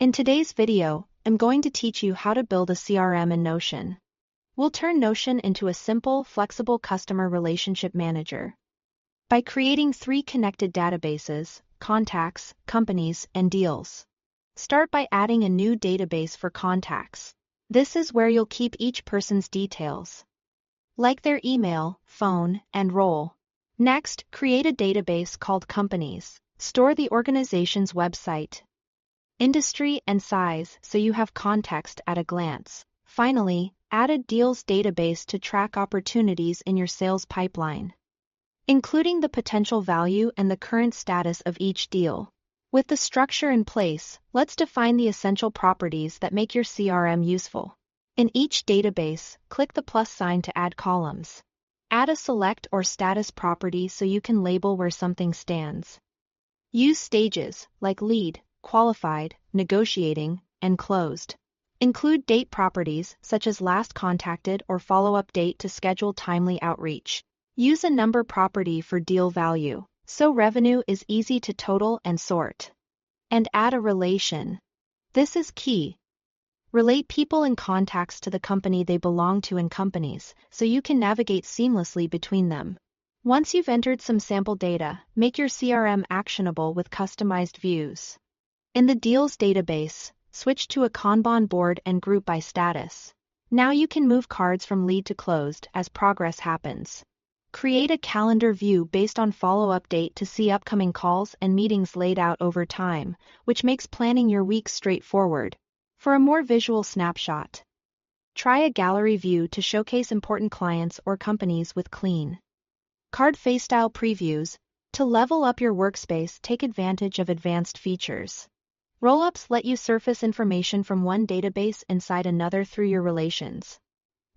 In today's video, I'm going to teach you how to build a CRM in Notion. We'll turn Notion into a simple, flexible customer relationship manager. By creating 3 connected databases, contacts, companies, and deals. Start by adding a new database for contacts. This is where you'll keep each person's details, like their email, phone, and role. Next, create a database called companies. Store the organization's website, industry, and size so you have context at a glance. Finally, add a deals database to track opportunities in your sales pipeline, including the potential value and the current status of each deal. With the structure in place, let's define the essential properties that make your CRM useful. In each database, click the plus sign to add columns. Add a select or status property so you can label where something stands. Use stages like lead, qualified, negotiating, and closed. Include date properties such as last contacted or follow-up date to schedule timely outreach. Use a number property for deal value, so revenue is easy to total and sort. And add a relation. This is key. Relate people and contacts to the company they belong to and companies, so you can navigate seamlessly between them. Once you've entered some sample data, make your CRM actionable with customized views. In the Deals database, switch to a Kanban board and group by status. Now you can move cards from lead to closed as progress happens. Create a calendar view based on follow-up date to see upcoming calls and meetings laid out over time, which makes planning your week straightforward. For a more visual snapshot, try a gallery view to showcase important clients or companies with clean card face style previews. To level up your workspace, take advantage of advanced features. Roll-ups let you surface information from one database inside another through your relations.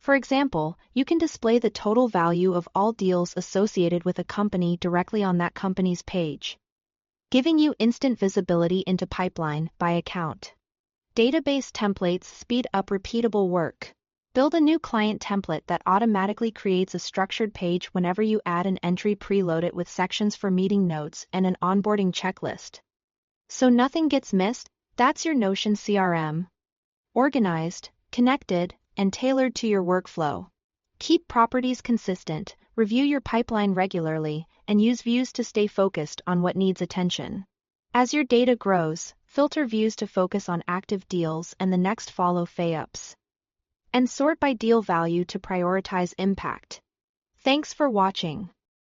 For example, you can display the total value of all deals associated with a company directly on that company's page, giving you instant visibility into pipeline by account. Database templates speed up repeatable work. Build a new client template that automatically creates a structured page whenever you add an entry. Preload it with sections for meeting notes and an onboarding checklist, so nothing gets missed. That's your Notion CRM. Organized, connected, and tailored to your workflow. Keep properties consistent, review your pipeline regularly, and use views to stay focused on what needs attention. As your data grows, filter views to focus on active deals and the next follow ups. And sort by deal value to prioritize impact. Thanks for watching.